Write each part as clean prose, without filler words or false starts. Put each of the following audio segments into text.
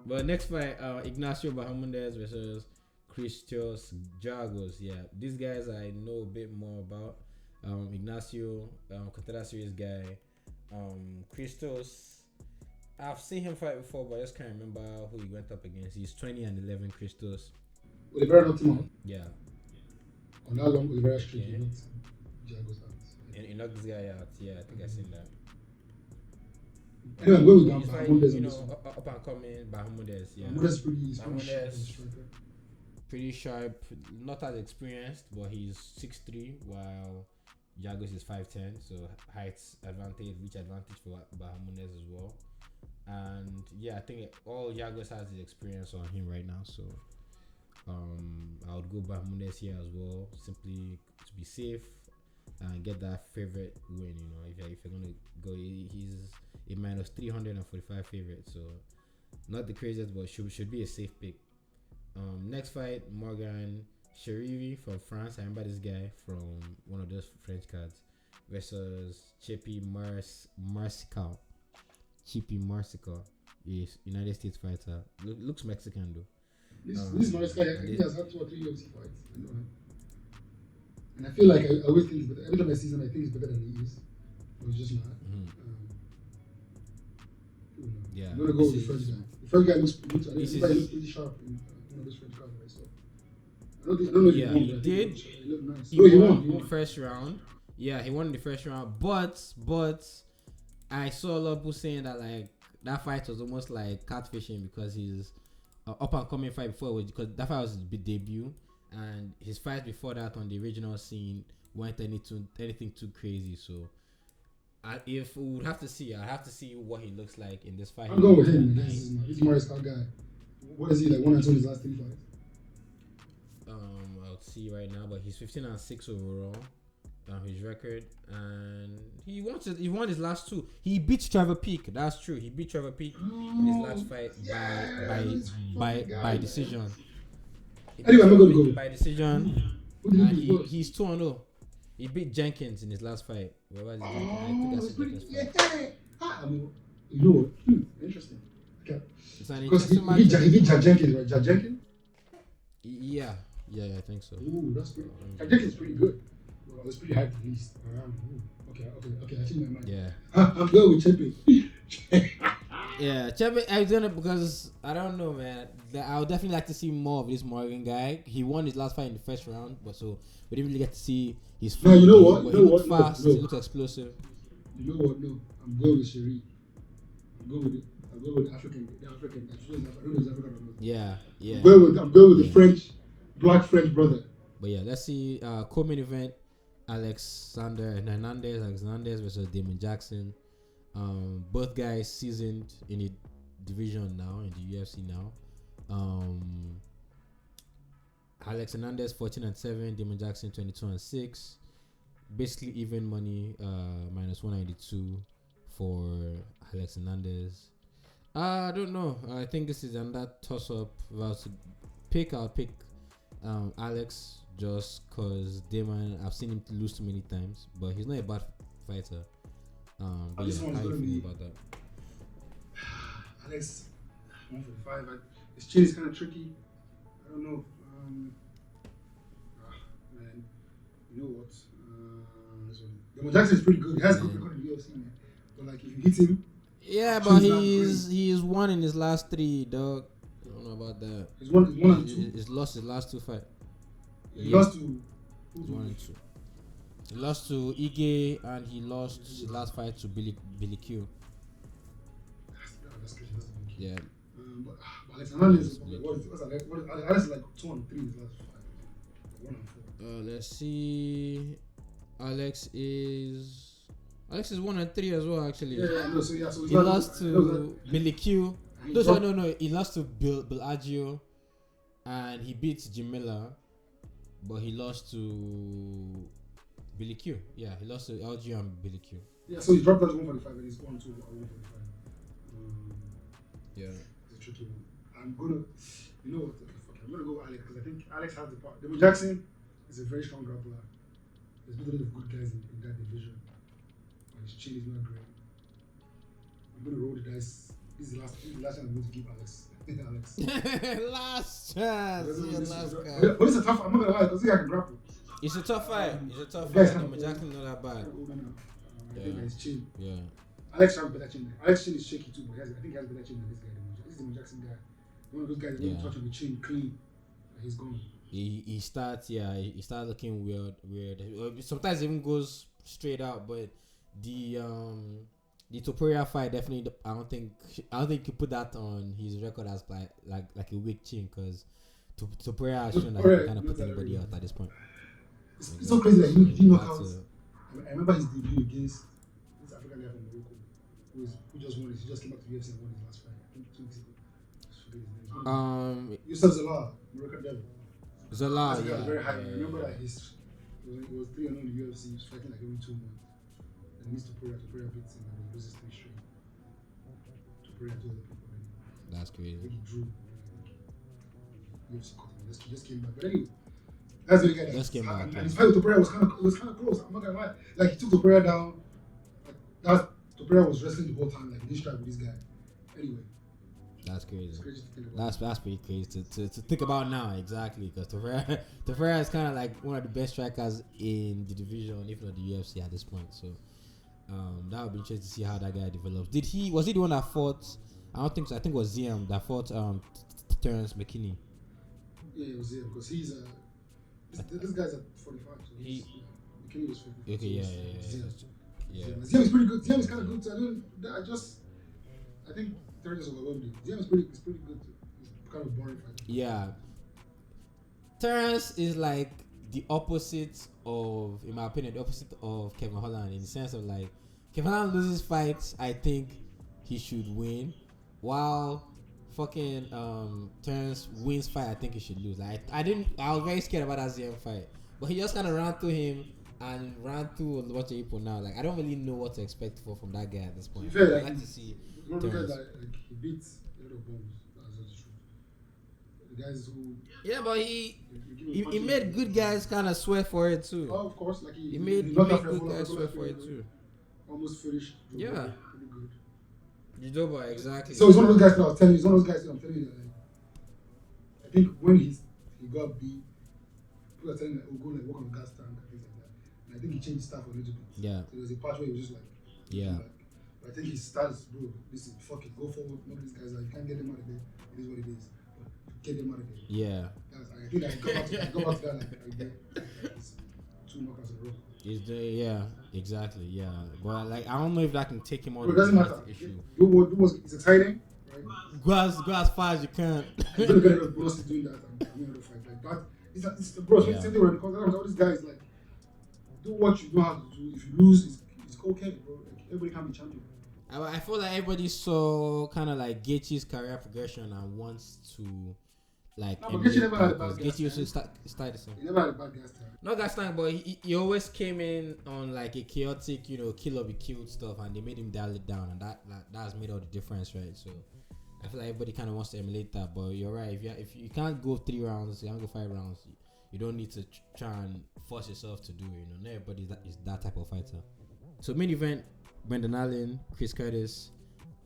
But next fight, Ignacio Bahamondes versus Christos Jagos. Yeah, these guys I know a bit more about. Ignacio, Contender Series guy. Christos, I've seen him fight before, but I just can't remember who he went up against. He's 20-11, Christos. Oliveira knocked him out. Yeah. On that long Oliveira streak, he knocked Jago's out. And he knocked this guy out. Yeah, I think I've seen that. Anyway, I'm going with He's Bahamondes you on know, this one. up and coming Bahamondes. Yeah. Bahamondes pretty sharp. Pretty sharp, not as experienced, but he's 6'3", while Jagos is 5'10", so height advantage, reach advantage for Bahamondes as well. And yeah, I think all Jagos has is experience on him right now, so I would go Bahamondes here as well, simply to be safe and get that favorite win. You know, if you're gonna go, he's a minus 345 favorite, so not the craziest, but should be a safe pick. Next fight, Morgan Cherivi from France. I remember this guy from one of those French cards versus Chippy Marsical. Chippy Marsical is United States fighter. Looks Mexican though. This Marsical, he has had 2 or 3 UFC fights. And I feel like I always think he's better. Every time I see him, I think he's better than he is. But he's just not. Yeah. I'm gonna go with the French guy. The French guy looks pretty sharp in one of those French cards I saw. I don't know if he did. He looked nice. He won in the first round. Yeah, he won in the first round. But I saw a lot of people saying that like that fight was almost like catfishing because he's up and coming fight before it was, because that fight was his big debut, and his fight before that on the original scene weren't anything too crazy. So if we would have to see, I have to see what he looks like in this fight. I'm going with him. He's a Mariscal guy. What is he like? 1-2 in his last 3 fights. I'll see right now, but he's 15-6 overall. His record, and he won his last 2. He beat Trevor Peak. That's true. He beat Trevor Peak in his last fight by decision. Anyway, I'm not gonna go by decision. He's 2-0. He beat Jenkins in his last fight. Where was it? I think that's his fight. You know what? Interesting. Okay. Because he beat Jenkins, right? Jenkins? Yeah, I think so. Ooh, that's good. Jenkins is pretty good. Well, it's pretty high at least. Okay. I changed my mind. Yeah. I'm going with Chepe. Yeah, Chepe, I don't know, because I don't know, man. I would definitely like to see more of this Morgan guy. He won his last fight in the first round, but so we didn't really get to see his. No, you know what? He looks fast. He looks explosive. You know what? No, I'm going with Cherie. I'm going with it. I'm going with the African. I don't know if he's African or not. Yeah. I'm going with the French, black French brother. But yeah, let's see. Co-main event: Alexander Hernandez versus Damon Jackson. Both guys seasoned in the division now, in the UFC now. Alex Hernandez 14-7, Damon Jackson 22-6. Basically even money, minus 192 for Alex Hernandez. I don't know. I think this is another toss up. If I was to pick, I'll pick Alex, just because Damon, I've seen him lose too many times, but he's not a bad fighter. But this yeah, one's how you gonna feel be about that? Alex 145. His chin is kind of tricky. I don't know. Man, you know what? Damon Jackson is pretty good. He has good record in the UFC, man. But like, if you hit him, yeah, but he's won in his last 3, dog. I don't know about that. He's one and 2. He's lost his last 2 fights. He lost to. He's 1 and 2. He lost to Ige, and he lost his last fight to Billy Q. That's crazy. Yeah. But Alex Hernandez, Alex is like 2 and 3 in his last 5. 1 and 4. Let's see. Alex is 1 and 3 as well, actually. So he lost to Billy Q. No. He lost to Bill Agio, and he beat Jim Miller, but he lost to Billy Q. Yeah, he lost to Algio and Billy Q. Yeah, so he dropped that to 145 and he's gone to 145. Yeah. It's a tricky one. I'm gonna go with Alex because I think Alex has the power. Damon Jackson is a very strong grappler. There's not a lot of good guys in that division. But his chin is not great. I'm gonna roll the dice This is the last chance I'm going to give Alex. Alex. Last chance. Yeah, last guy. But it's a tough. I'm not gonna lie, because I can grapple. It's a tough fight. It's a tough The guy's fight. kind of Jackson not that bad. I think his chin. Yeah. Alex has better chin. Alex chin is shaky too, but I think he has better chin than this guy. This is the Jackson guy. One of those guys that when you touch on the chin clean, he's gone. He starts looking weird. Sometimes it even goes straight out, but the Topuria fight definitely. I don't think you put that on his record as like a weak chin, because Topuria has shown that he kind of put anybody out at this point. It's so crazy that he knocked out. I remember his debut against this African guy from Morocco, who just won. He just came back to the UFC and won his last fight. I think 2 weeks ago. Yusuf Zalal, Moroccan devil. Zalal, yeah. Very high. Yeah, I remember like it was 3-0 in the UFC. He was fighting like every 2 months. And he missed Topuria beats him and he loses 3 straight. Topuria to other people. That's crazy. I think he drew. UFC cut him. Just came back. But anyway, that's the guy. Just came back. And his fight with Topuria was kind of close. I'm not gonna lie. Like he took Topuria down. Like Topuria was wrestling the whole time. Like he didn't strike with this guy. Anyway. That's crazy. It's crazy to think about. That's pretty crazy to think about now, exactly, because Topuria is kind of like one of the best strikers in the division, if not the UFC at this point. So that would be interesting to see how that guy develops. Was he the one that fought? I don't think so. I think it was ZM that fought Terrence McKinney. Yeah, it was ZM because he's this guy's at 45. So McKinney was 50. Okay, so yeah. ZM is pretty good. ZM is kind of good. I think. 30 years overwhelmed him. ZM is pretty good. It's kind of boring fight. Yeah. Terrence is like the opposite of, in my opinion, Kevin Holland, in the sense of like, Kevin Holland loses fights, I think he should win, while fucking Terrence wins fight, I think he should lose. Like I was very scared about that ZM fight, but he just kind of ran through him and ran through a bunch of people now. Like I don't really know what to expect from that guy at this point. Fair, I'd like to see. One of the guys that he beats a lot of bombs. That's true. The guys who. Yeah, but he made good guys kind of sweat for it too. Oh, of course, like he made good guys sweat for it too. Almost finished. Yeah. Pretty good. Judoba, exactly. So it's one of those guys that I was telling you. It's one of those guys that I'm telling you that I think when he got beat, people are telling him that go like work on gas tank and things like that. And I think he changed stuff a little bit. Yeah. So there was a part where he was just like. Yeah. But I think his stance, bro, listen, fuck it, go forward. None of these guys, like, you can't get them out of there. It is what it is. But get them out of there. Yeah. I think I go back to that, like get 2 knockouts in a row. Yeah, exactly, yeah. But, like, I don't know if that can take him on. It doesn't matter. It's exciting, right? Go as far as you can. You're going to get a boss doing that and win the fight. Like, that, it's the bro, same thing when because all these guys, like, do what you know how to do. If you lose, it's okay, bro. Like, everybody can be champion. I feel like everybody saw kind of like Gaethje's career progression and wants to like. No, but Gaethje never had a bad gas Gaethje used to start the same. He never had a bad gas time. Not gas tank, but he always came in on like a chaotic, kill or be killed stuff, and they made him dial it down, and that has made all the difference, right? So I feel like everybody kind of wants to emulate that, but you're right. If you can't go 3 rounds, you can't go 5 rounds. You don't need to try and force yourself to do it. Not everybody is that type of fighter. So main event. Brendan Allen, Chris Curtis.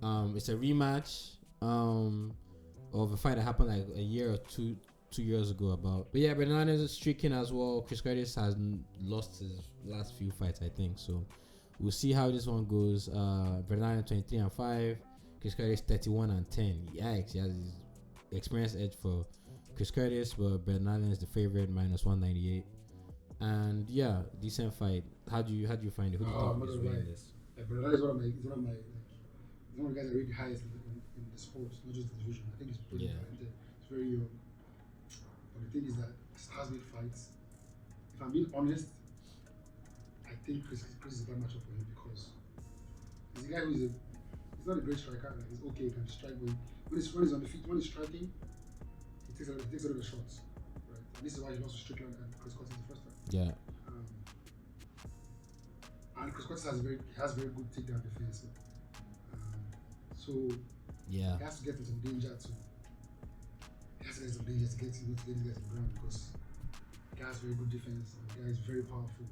It's a rematch of a fight that happened like a year or 2 years ago about. But yeah, Brendan Allen is streaking as well. Chris Curtis has lost his last few fights, I think. So we'll see how this one goes. Brendan Allen 23-5, Chris Curtis 31-10. Yikes, he has his experience edge for Chris Curtis, but Brendan Allen is the favorite, -198. And yeah, decent fight. How do you find it? Who do you think is winning this? But that is one of the guys that rate the highest in the sport, not just the division. I think it's pretty talented. It's very young. But the thing is that he has made fights. If I'm being honest, I think Chris is a bad matchup for him because he's a guy he's not a great striker. Like he's okay, he can strike, but when he's on the feet, when he's striking, he takes a lot of shots. Right? And this is why he lost to Strickland and Chris Curtis the first time. Yeah. And Chris Curtis has very good takedown defense. So he has to get into some danger to get these guys on the ground because the guy has very good defense and the guy is very powerful.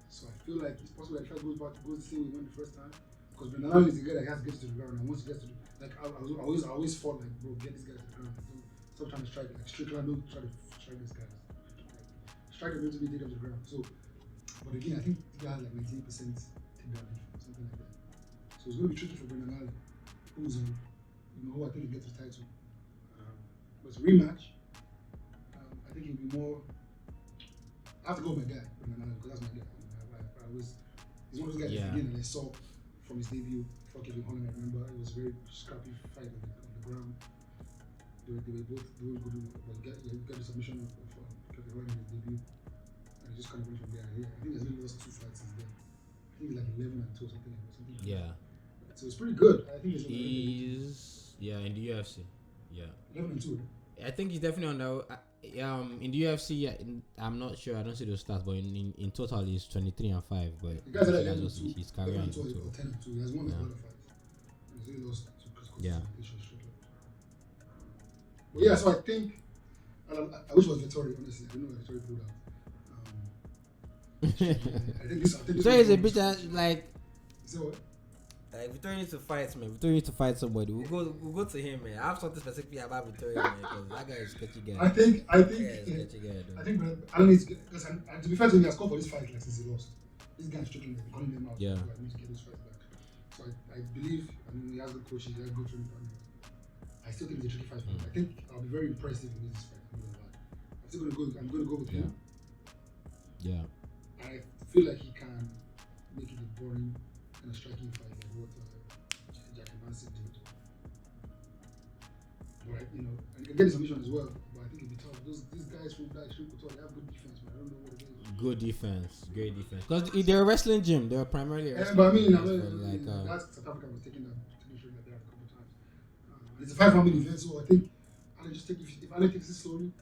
So I feel like it's possible that if I goes the same way he went the first time, Because Bernal is the guy that has to get to the ground, and once he gets to the, like I always fought like, bro, get this guy to the ground. Like, don't stop trying to strike. Like Strickland, don't try to strike this guy. Like, strike him into me, take him to the ground. So, but again, I think the guy has like 19% takedown defense, something like that. So it's going to be tricky for Bernal, who's who I think will get the title. But it's a rematch. I think it'll be more. I have to go with my guy, Bernal, because that's my guy. I was. He's one of those guys again that I saw from his debut for Kevin Holland. I remember it was a very scrappy fight on the ground. They were both doing good, but he got the submission of Kevin Holland in his debut, and he just kind of went from there. I think he's only lost 2 fights since then. I think he's like 11-2 or something like that. Yeah. So it's pretty good. I think he's in the UFC. Yeah. 11-2. I think he's definitely on the. In the UFC, I'm not sure. I don't see those stats, but in total, he's 23-5. But the guy's like his career in total. 10-2. He has won his other fights. He's only lost 2 because But yeah, so I think I wish it was Vittori. Honestly, I don't know why Vittori pulled out. I think this Vittori is a bit like. So what? Vittori needs to fight, man. Vittori needs to fight somebody. We'll go to him, man. I have something specifically about Vittori, man, because that guy is a sketchy guy. I think sketchy guy, I think Alan needs to get, because and to be fair to him, he has called for this fight like since he lost. This guy is struggling, they're calling them out. Yeah. So I need to get this fight back. So I believe, he has good coaches, he has good training partners. I still think it's a tricky fight for him. I think I'll be very impressed if he wins this fight. I'm going to go with him. Yeah. I feel like he can make it a boring and a striking fight like what Jack Manson did. But and he can get his submission as well. But I think it'll be tough. These guys from Black Street Couture, they have good defense, man. I don't know what it is. Good defense, great defense. Because they're a wrestling gym. They're primarily a wrestling but I mean, gym. that's South Africa was taking straight like that a couple of times. It's a 5-round event, so I think I'll just take if Alan takes it slowly.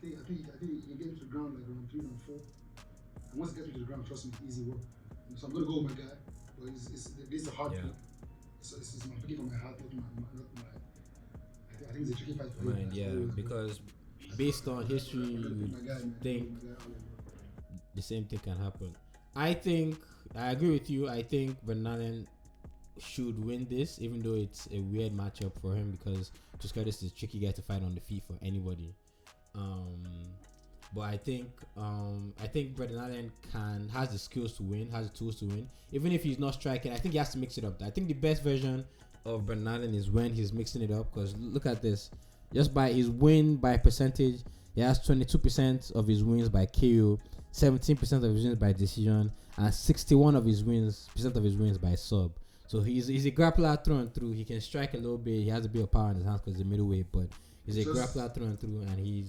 I think he can get to the ground like around 3 and 4. And once he gets to the ground, trust me, it's easy work. So I'm gonna go with my guy, but this is a hard pick. So I'm picking from my heart, not my. I think it's a tricky fight for him. Yeah, because based on history, you think the same thing can happen. I agree with you. I think Bernal should win this, even though it's a weird matchup for him because Curtis is a tricky guy to fight on the feet for anybody. But I think Bernal has the skills to win, has the tools to win. Even if he's not striking, I think he has to mix it up. I think the best version of Bernal is when he's mixing it up. Because look at this, just by his win by percentage, he has 22% of his wins by KO, 17% of his wins by decision, and 61% of his wins by sub. So he's a grappler through and through. He can strike a little bit. He has a bit of power in his hands because he's a middleweight, but he's a grappler through and through, and he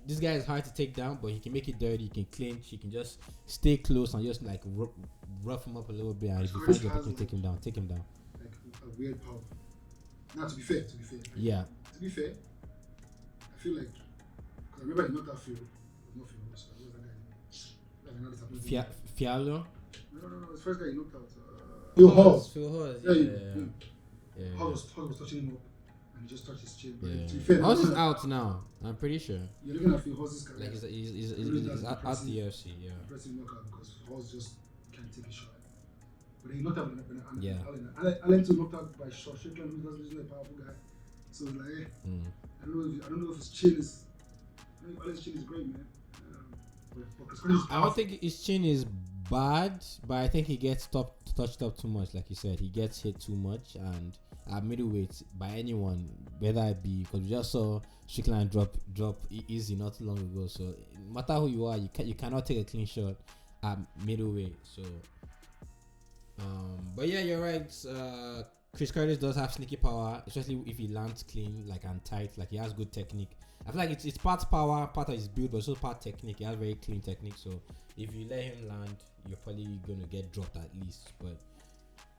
this guy is hard to take down, but he can make it dirty. He can clinch. He can just stay close and just like rough him up a little bit. And if you find your opportunity, take him down. Like a weird power. Now, to be fair. Yeah. To be fair, I feel like because I remember he knocked out Phil. Not Phil. What was that guy? Fialo. No. His first guy he knocked out. Phil Hall. Yeah. Hall was touching him up. And he just touched his chin. Yeah. To be fair, Hall's is out now. I'm pretty sure. You're looking at Phil Hall's career. Like he's out the UFC. Yeah. Impressive knockout because Hall's just can't take a shot. But he knocked out Allen too knocked out by Strickland, who doesn't a powerful guy. So it's like, I don't know if his chin is. I think Allen's chin is great, man. I don't think his chin is bad, but I think he gets touched up too much. Like you said, he gets hit too much, and at middleweight by anyone, whether it be because we just saw Strickland drop easy not too long ago. So no matter who you are, you cannot take a clean shot at middleweight. So, but yeah, you're right. Chris Curtis does have sneaky power, especially if he lands clean, like and tight. Like he has good technique. I feel like it's part power, part of his build, but also part technique. He has very clean technique. So if you let him land, you're probably gonna get dropped at least. But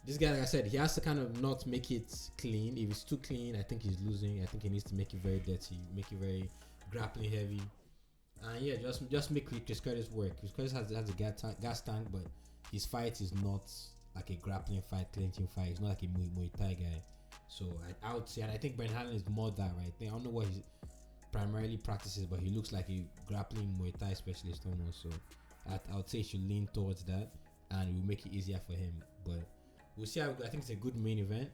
this guy, like I said, he has to kind of not make it clean. If it's too clean, I think he's losing. I think he needs to make it very dirty, make it very grappling heavy. And yeah, just make Chris Curtis work. Chris Curtis has a gas tank, but his fight is not like a grappling fight, clinching fight. He's not like a Muay Thai guy. So I would say, and I think Brent Allen is more that, right? I don't know what he primarily practices, but he looks like a grappling Muay Thai specialist almost. So I would say he should lean towards that. and it will make it easier for him. But we'll see how it goes. I think it's a good main event.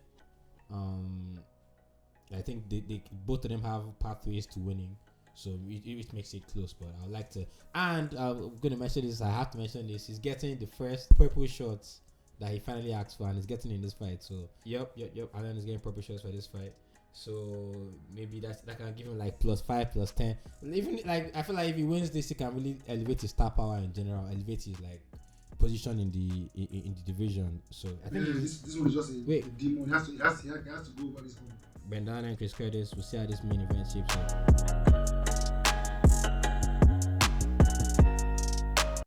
I think they both of them have pathways to winning, so it makes it close. But I'd like to, and I'm going to mention this. I have to mention this. He's getting the first purple shorts that he finally asked for, and he's getting in this fight. So yep. Alan is getting purple shorts for this fight. So maybe that can give him like +5, +10. Even like I feel like if he wins this, he can really elevate his star power in general, elevate his like position in the division. So I think this one is just a demon. He has to go over this one. Brendan and Chris Curtis. We'll see how this main event shapes up.